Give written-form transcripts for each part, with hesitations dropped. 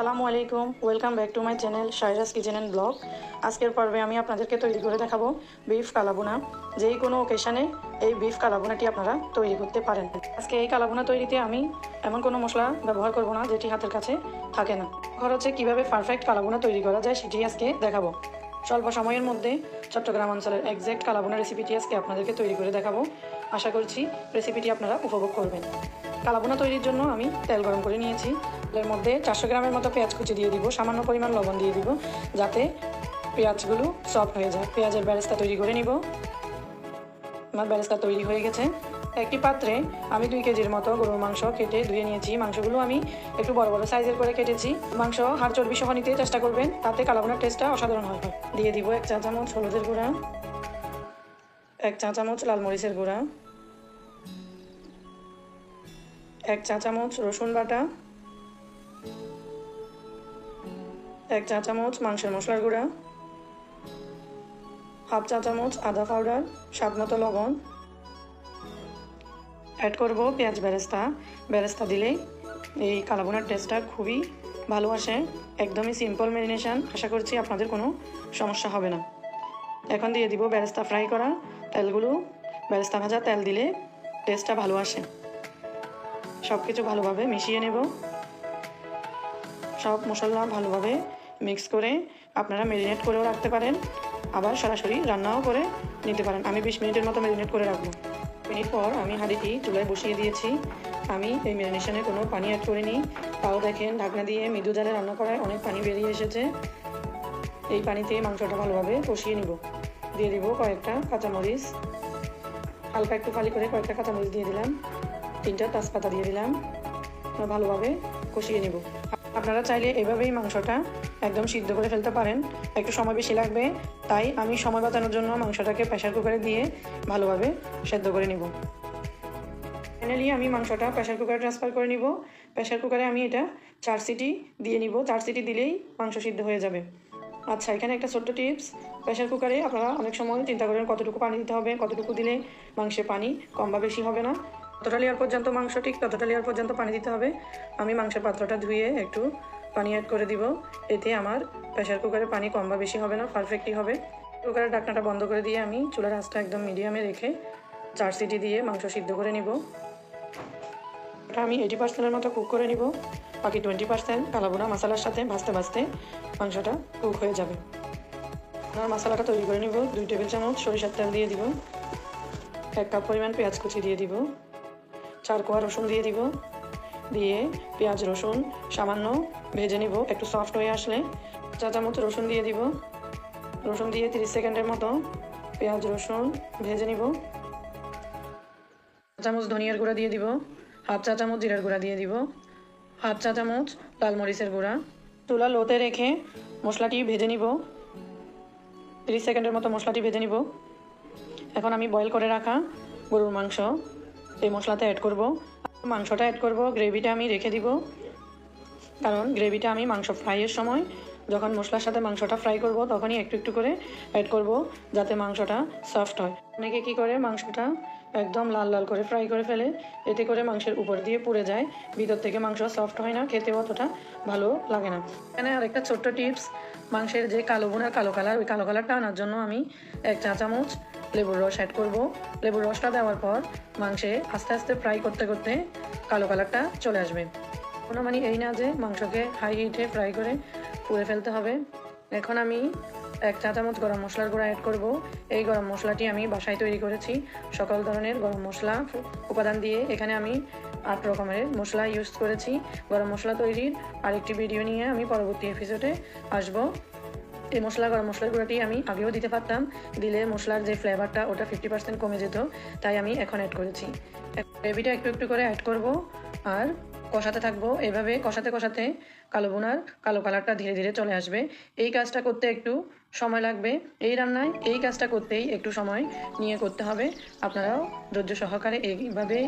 আসসালামু আলাইকুম, welcome back to my channel Shaira's kitchen and blog. আজকের পর্বে আমি আপনাদেরকে তৈরি করে দেখাবো বিফ কালাভুনা। যেই কোনো ওকেশনে এই বিফ কালাভুনাটি আপনারা তৈরি করতে পারেন। আজকে এই কালাভুনা তৈরিতে আমি এমন কোনো মশলা ব্যবহার করব না যেটি হাতের কাছে থাকে না। খরচে কীভাবে পারফেক্ট কালাভুনা তৈরি করা যায় সেটি আজকে দেখাবো। স্বল্প সময়ের মধ্যে চট্টগ্রাম অঞ্চলের এক্স্যাক্ট কালাভুনা রেসিপিটি আজকে আপনাদেরকে তৈরি করে দেখাবো। আশা করছি রেসিপিটি আপনারা উপভোগ করবেন। কালাভুনা তৈরির জন্য আমি তেল গরম করে নিয়েছি। এর মধ্যে 400 গ্রামের মতো পেঁয়াজ কুচি দিয়ে দিব, সামান্য পরিমাণ লবণ দিয়ে দিব যাতে পেঁয়াজগুলো সফট হয়ে যায়। পেঁয়াজের বেরেস্তা তৈরি করে নিব। আমার বেরেস্তা তৈরি হয়ে গেছে। একটি পাত্রে আমি 2 কেজির মতো গরুর মাংস কেটে ধুয়ে নিয়েছি। মাংসগুলো আমি একটু বড় বড় সাইজের করে কেটেছি। মাংস হাড় চর্বি সহ নিতে চেষ্টা করবেন, তাতে কালাভুনার টেস্টটা অসাধারণ হয়। দিয়ে দিব 1 চা চামচ হলুদের গুঁড়া, 1 চা চামচ লাল মরিচের গুঁড়া, 1 চা চামচ রসুন বাটা, 1 চা চামচ মাংসের মশলার গুঁড়া, হাফ চা চামচ আদা পাউডার, স্বাদ মতো লবণ। অ্যাড করব পেঁয়াজ বেরেস্তা দিলেই এই কালাভুনার টেস্টটা খুবই ভালো আসে। একদমই সিম্পল ম্যারিনেশন, আশা করছি আপনাদের কোনো সমস্যা হবে না। এখন দিয়ে দিব বেরেস্তা ফ্রাই করা তেলগুলো। বেরেস্তা ভাজা তেল দিলে টেস্টটা ভালো আসে। সব কিছু ভালোভাবে মিশিয়ে নেব। সব মশলা ভালোভাবে মিক্স করে আপনারা ম্যারিনেট করেও রাখতে পারেন, আবার সরাসরি রান্নাও করে নিতে পারেন। আমি 20 মিনিটের মতো ম্যারিনেট করে রাখবো। মিনিট পর আমি হাঁড়িটি চুলায় বসিয়ে দিয়েছি। আমি এই ম্যারিনেশনে কোনো পানি অ্যাড করিনি। তাও দেখেন ঢাকনা দিয়ে মৃদু জালে রান্না করায় অনেক পানি বেরিয়ে এসেছে। এই পানিতে মাংসটা ভালোভাবে কষিয়ে নিব। দিয়ে দিব কয়েকটা কাঁচামরিচ, হালকা একটু ফালি করে কয়েকটা কাঁচামরিচ দিয়ে দিলাম, 3টা তেজপাতা দিয়ে দিলাম। ভালোভাবে কষিয়ে নিব। আপনারা চাইলে এভাবেই মাংসটা একদম সিদ্ধ করে ফেলতে পারেন, একটু সময় বেশি লাগবে, তাই আমি সময় বাঁচানোর জন্য মাংসটাকে প্রেসার কুকারে দিয়ে ভালোভাবে সেদ্ধ করে নিব। ফাইনালি আমি মাংসটা প্রেসার কুকারে ট্রান্সফার করে নিব। প্রেসার কুকারে আমি এটা 4 সিটি দিয়ে নিব। 4 সিটি দিলেই মাংস সিদ্ধ হয়ে যাবে। আচ্ছা, এখানে একটা ছোট্ট টিপস। প্রেসার কুকারে আপনারা অনেক সময় চিন্তা করেন কতটুকু পানি দিতে হবে, কতটুকু দিলে মাংসে পানি কম বা বেশি হবে না। যতটা লেয়ার পর্যন্ত মাংস ঠিক ততটা লেয়ার পর্যন্ত পানি দিতে হবে। আমি মাংসের পাত্রটা ধুয়ে একটু পানি অ্যাড করে দিব। এতে আমার প্রেসার কুকারে পানি কম বা বেশি হবে না, পারফেক্টই হবে। কুকারের ঢাকনাটা বন্ধ করে দিয়ে আমি চুলার আঁচটা একদম মিডিয়ামে রেখে 4 সিটি দিয়ে মাংস সিদ্ধ করে নিব। এটা আমি 80%-এর মতো কুক করে নিব। বাকি 20% কালাভুনা মশলার সাথে ভাজতে ভাজতে মাংসটা কুক হয়ে যাবে। আর মশলাটা তৈরি করে নিব। 2 টেবিল চামচ সরিষার তেল দিয়ে দিব, 1 কাপ পরিমাণ পেঁয়াজ কুচি দিয়ে দিব, 4 কোয়া রসুন দিয়ে দিব। দিয়ে পেঁয়াজ রসুন সামান্য ভেজে নিব। একটু সফট হয়ে আসলে 1 চা চামচ রসুন দিয়ে দিব। রসুন দিয়ে 30 সেকেন্ডের মতো পেঁয়াজ রসুন ভেজে নিব। 1 চামচ ধনিয়ার গুঁড়া দিয়ে দিব, হাফ চা চামচ জিরার গুঁড়া দিয়ে দিব, হাফ চা চামচ লাল মরিচের গুঁড়া। চুলা লোতে রেখে মশলাটি ভেজে নিব। 30 সেকেন্ডের মতো মশলাটি ভেজে নিব। এখন আমি বয়েল করে রাখা গরুর মাংস এই মশলাতে অ্যাড করব। মাংসটা অ্যাড করব, গ্রেভিটা আমি রেখে দিব, কারণ গ্রেভিটা আমি মাংস ফ্রাইয়ের সময় যখন মশলার সাথে মাংসটা ফ্রাই করব তখনই একটু একটু করে অ্যাড করব, যাতে মাংসটা সফট হয়। অনেকে কী করে মাংসটা একদম লাল লাল করে ফ্রাই করে ফেলে, এতে করে মাংসের উপর দিয়ে পুড়ে যায়, ভিতর থেকে মাংস সফট হয় না, খেতেও অতটা ভালো লাগে না। এখানে আরেকটা ছোট্ট টিপস, মাংসের যে কালো কালার, ওই কালো কালারটা আনার জন্য আমি 1 চা চামচ লেবুর রস অ্যাড করব। লেবুর রসটা দেওয়ার পর মাংসে আস্তে আস্তে ফ্রাই করতে করতে কালো কালারটা চলে আসবে। কোনো মানে এই না যে মাংসকে হাই হিটে ফ্রাই করে পুড়ে ফেলতে হবে। এখন আমি 1 চা চামচ গরম মশলার গুঁড়া অ্যাড করব। এই গরম মশলাটি আমি বাসায় তৈরি করেছি, সকল ধরনের গরম মশলা উপাদান দিয়ে। এখানে আমি 8 রকমের মশলা ইউজ করেছি। গরম মশলা তৈরির আরেকটি ভিডিও নিয়ে আমি পরবর্তী এপিসোডে আসব। এই গরম মশলার গুঁড়াটি আমি আগেও দিতে পারতাম, দিলে মশলার যে ফ্লেভারটা ওটা 50% কমে যেত, তাই আমি এখন অ্যাড করেছি। গ্রেভিটা একটু একটু করে অ্যাড করব আর কষাতে থাকবো। এভাবে কষাতে কষাতে কালাভুনার কালো কালারটা ধীরে ধীরে চলে আসবে। এই কাজটা করতে একটু সময় লাগবে। এই রান্নায় এই কাজটা করতেই একটু সময় নিয়ে করতে হবে। আপনারাও ধৈর্য সহকারে এইভাবে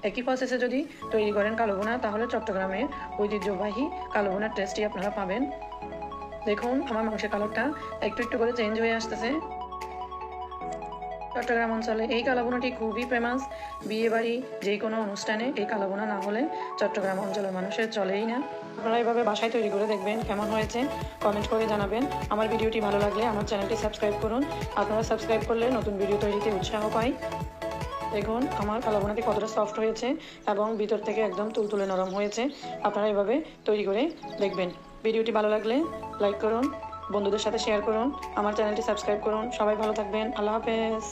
একই প্রসেসে যদি তৈরি করেন কালাভুনা, তাহলে চট্টগ্রামের ঐতিহ্যবাহী কালাভুনার টেস্টই আপনারা পাবেন। দেখুন আমার মাংসের কালারটা একটু একটু করে চেঞ্জ হয়ে আসতেছে। চট্টগ্রাম অঞ্চলে এই কালাভুনাটি খুবই ফেমাস। বিয়ে বাড়ি যে কোনো অনুষ্ঠানে এই কালাভুনা না হলে চট্টগ্রাম অঞ্চলের মানুষের চলেই না। আপনারা এভাবে বাসায় তৈরি করে দেখবেন কেমন হয়েছে, কমেন্ট করে জানাবেন। আমার ভিডিওটি ভালো লাগলে আমার চ্যানেলটি সাবস্ক্রাইব করুন। আপনারা সাবস্ক্রাইব করলে নতুন ভিডিও তৈরিতে উৎসাহ পাই। দেখুন আমার কালাভুনাটি কতটা সফট হয়েছে এবং ভিতর থেকে একদম তুলতুলে নরম হয়েছে। আপনারা এভাবে তৈরি করে দেখবেন। ভিডিওটি ভালো লাগলে লাইক করুন, বন্ধুদের সাথে শেয়ার করুন, আমার চ্যানেলটি সাবস্ক্রাইব করুন। সবাই ভালো থাকবেন। আল্লাহ হাফেজ।